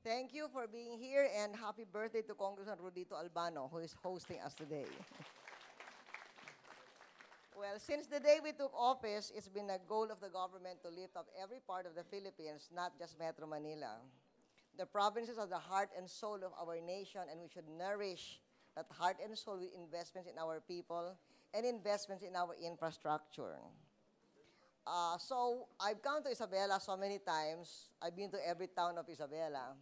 Thank you for being here and happy birthday to Congressman Rodito Albano, who is hosting us today. Well, since the day we took office, it's been a goal of the government to lift up every part of the Philippines, not just Metro Manila. The provinces are the heart and soul of our nation, and we should nourish that heart and soul with investments in our people and investments in our infrastructure. So I've come to Isabela so many times. I've been to every town of Isabela.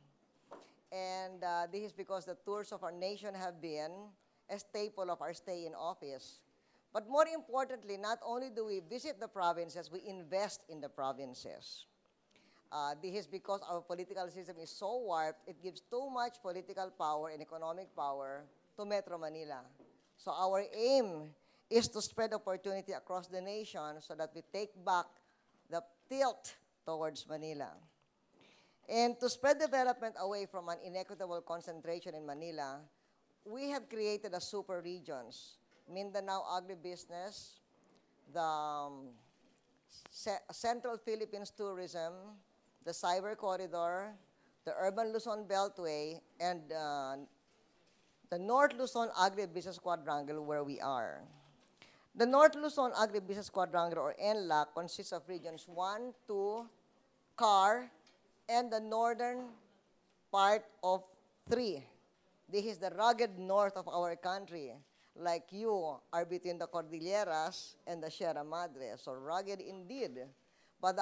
And this is because the tours of our nation have been a staple of our stay in office. But more importantly, not only do we visit the provinces, we invest in the provinces. This is because our political system is so warped, it gives too much political power and economic power to Metro Manila. So our aim is to spread opportunity across the nation so that we take back the tilt towards Manila. And to spread development away from an inequitable concentration in Manila, we have created a super regions. Mindanao Agribusiness, the Central Philippines Tourism, the Cyber Corridor, the Urban Luzon Beltway, and the North Luzon Agribusiness Quadrangle where we are. The North Luzon Agribusiness Quadrangle, or NLAC, consists of regions 1, 2, CAR, and the northern part of 3. This is the rugged north of our country. Like you are between the Cordilleras and the Sierra Madre, so rugged indeed. But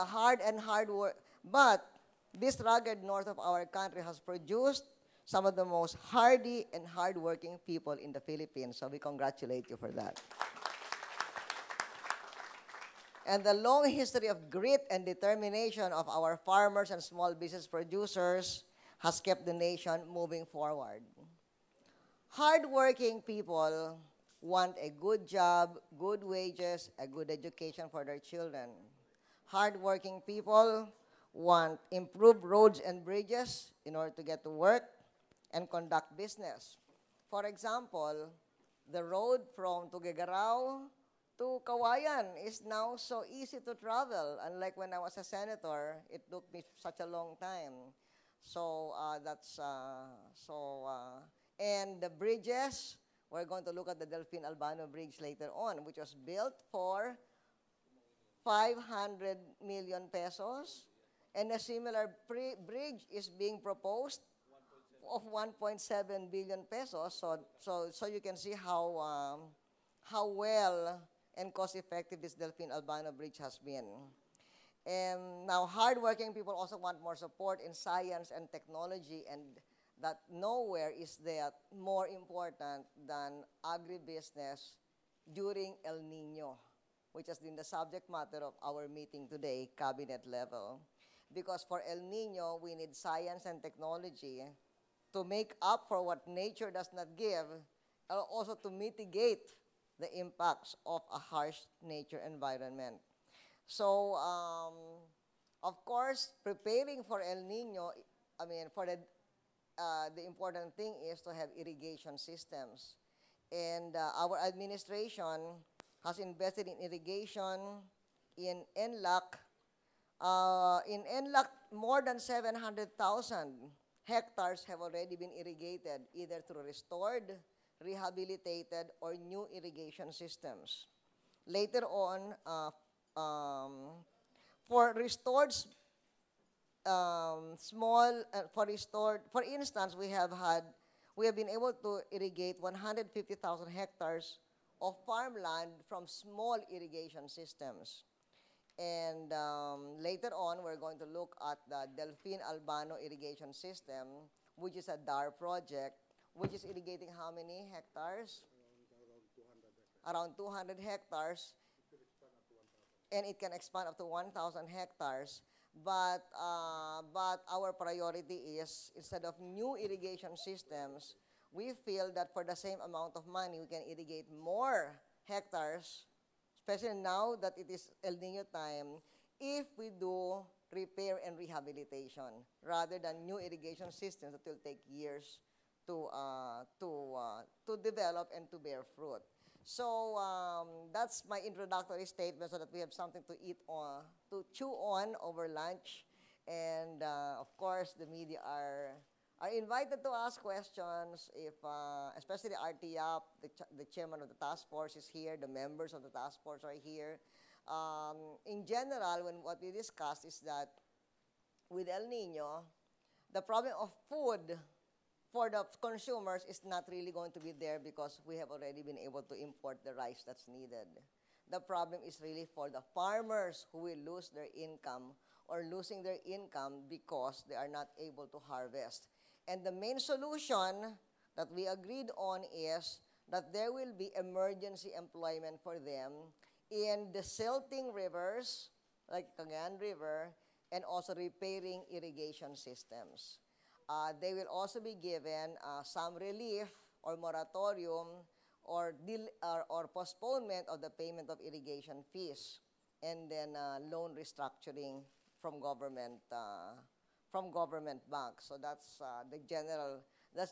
but this rugged north of our country has produced some of the most hardy and hardworking people in the Philippines, so we congratulate you for that. And the long history of grit and determination of our farmers and small business producers has kept the nation moving forward. Hardworking people want a good job, good wages, a good education for their children. Hardworking people want improved roads and bridges in order to get to work and conduct business. For example, the road from Tuguegarao to Kawayan is now so easy to travel. Unlike when I was a senator, it took me such a long time. So and the bridges, we're going to look at the Delfin Albano Bridge later on, which was built for 500 million pesos. And a similar bridge is being proposed of 1.7 billion pesos. So you can see how well and cost-effective this Delfin Albano Bridge has been. And now hardworking people also want more support in science and technology, and that nowhere is that more important than agribusiness during El Nino, which has been the subject matter of our meeting today, cabinet level. Because for El Nino, we need science and technology to make up for what nature does not give, and also to mitigate the impacts of a harsh nature environment. So, of course, preparing for El Nino, the important thing is to have irrigation systems. And our administration has invested in irrigation in NLAC. In NLAC, more than 700,000 hectares have already been irrigated, either through restored, rehabilitated, or new irrigation systems. Later on, for restored for instance, we have been able to irrigate 150,000 hectares of farmland from small irrigation systems. And later on, we're going to look at the Delfin Albano irrigation system, which is a DAR project, which is irrigating how many hectares? Around 200 hectares. And it can expand up to 1,000 hectares. But our priority is, instead of new irrigation systems, we feel that for the same amount of money, we can irrigate more hectares, especially now that it is El Nino time, if we do repair and rehabilitation, rather than new irrigation systems that will take years to develop and to bear fruit. So that's my introductory statement, so that we have something to eat to chew on over lunch. And of course, the media are are invited to ask questions if, especially RTAP, the chairman of the task force is here, the members of the task force are here. In general, what we discussed is that with El Nino, the problem of food for the consumers is not really going to be there because we have already been able to import the rice that's needed. The problem is really for the farmers who will lose their income or losing their income because they are not able to harvest. And the main solution that we agreed on is that there will be emergency employment for them in desilting rivers, like Cagayan River, and also repairing irrigation systems. They will also be given some relief or moratorium or postponement of the payment of irrigation fees, and then loan restructuring from government banks. So that's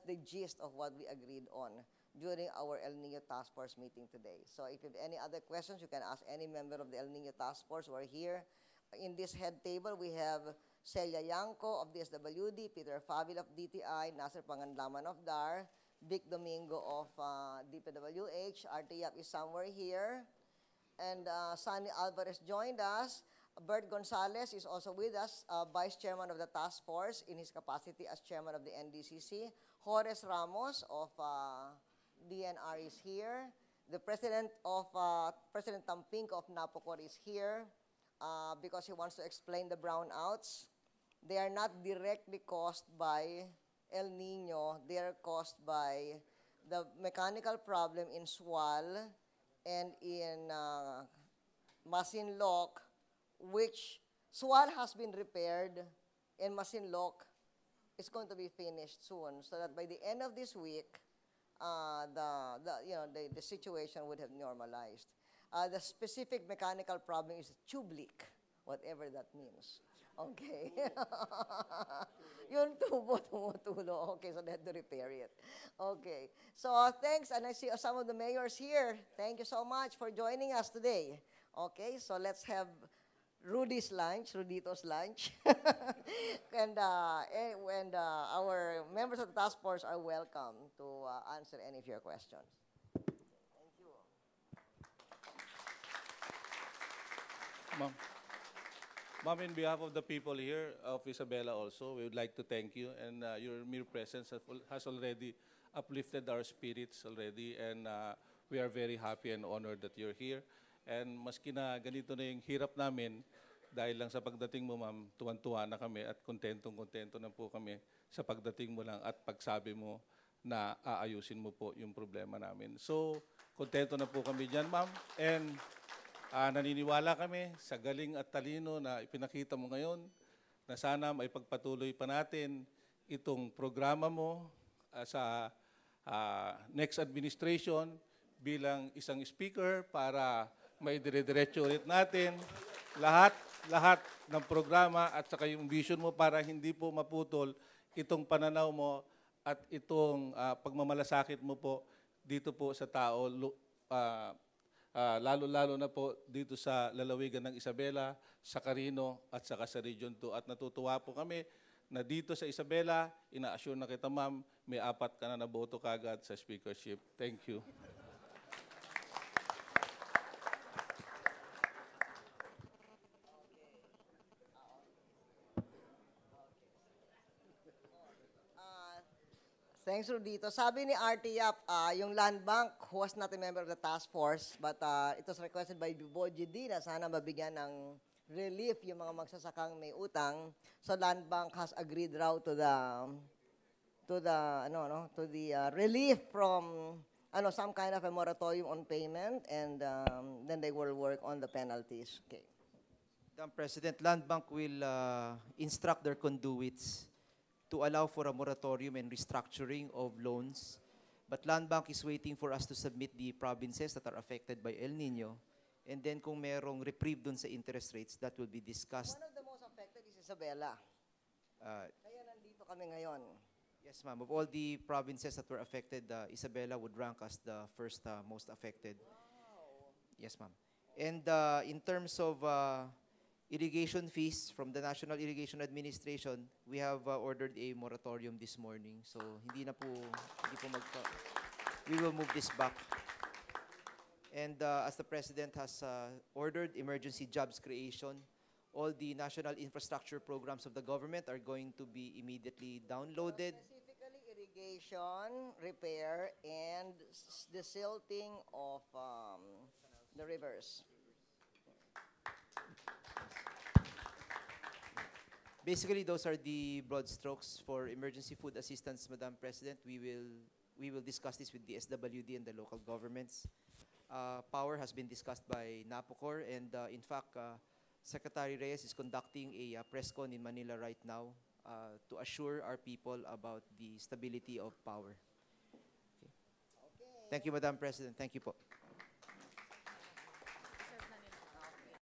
the gist of what we agreed on during our El Nino Task Force meeting today. So if you have any other questions, you can ask any member of the El Nino Task Force who are here. In this head table, we have Celia Yanko of DSWD, Peter Favil of DTI, Nasser Pangandaman of DAR, Vic Domingo of DPWH, RTAP is somewhere here, and Sunny Alvarez joined us. Bert Gonzalez is also with us, Vice Chairman of the Task Force in his capacity as Chairman of the NDCC. Horace Ramos of DNR is here. The President Tampinco of NAPOCOR is here because he wants to explain the brownouts. They are not directly caused by El Nino. They are caused by the mechanical problem in Sual and in Masinloc, which Sual has been repaired and Masinloc is going to be finished soon, so that by the end of this week, the situation would have normalized. The specific mechanical problem is tube leak, whatever that means. Okay. Yung tubo tumutulo. Okay, so they had to repair it. Okay. So thanks, and I see some of the mayors here. Thank you so much for joining us today. Okay, so let's have Rudy's lunch, Rudito's lunch. and our members of the task force are welcome to answer any of your questions. Thank you. Ma'am, in behalf of the people here, of Isabela also, we would like to thank you, and your mere presence has already uplifted our spirits already, and we are very happy and honored that you're here. And maski na ganito na yung hirap namin, dahil lang sa pagdating mo, ma'am, tuwan-tuwa na kami at kontentong-kontento na po kami sa pagdating mo lang at pagsabi mo na aayusin mo po yung problema namin. So, kontento na po kami dyan, ma'am. And naniniwala kami sa galing at talino na ipinakita mo ngayon na sana may pagpatuloy pa natin itong programa mo sa next administration bilang isang speaker para may dire-diretso ulit natin lahat ng programa at saka yung vision mo para hindi po maputol itong pananaw mo at itong pagmamalasakit mo po dito po sa tao, lalo-lalo na po dito sa lalawigan ng Isabela, sa Carino at saka sa Region 2. At natutuwa po kami na dito sa Isabela, ina-assure na kita, ma'am, may 4 ka na naboto kagad sa speakership. Thank you. Thanks, Rudito. Sabi ni RTAP, yung land bank who was not a member of the task force, but it was requested by Boji na sana mabigyan ng relief yung mga magsasakang may utang. So land bank has agreed raw to the relief from some kind of a moratorium on payment, and then they will work on the penalties. Okay. Madam President, Land Bank will instruct their conduits to allow for a moratorium and restructuring of loans. But Land Bank is waiting for us to submit the provinces that are affected by El Nino. And then kung merong reprieve dun sa interest rates, that will be discussed. One of the most affected is Isabela. Kaya nandito kami ngayon. Yes, ma'am. Of all the provinces that were affected, Isabela would rank as the first most affected. Wow. Yes, ma'am. And in terms of irrigation fees from the National Irrigation Administration, we have ordered a moratorium this morning. So hindi po we will move this back. And as the President has ordered emergency jobs creation, all the national infrastructure programs of the government are going to be immediately downloaded. Specifically irrigation, repair, and the silting of the rivers. Basically, those are the broad strokes for emergency food assistance, Madam President. We will discuss this with the SWD and the local governments. Power has been discussed by NAPOCOR, and in fact, Secretary Reyes is conducting a press con in Manila right now to assure our people about the stability of power. Okay. Thank you, Madam President. Thank you po.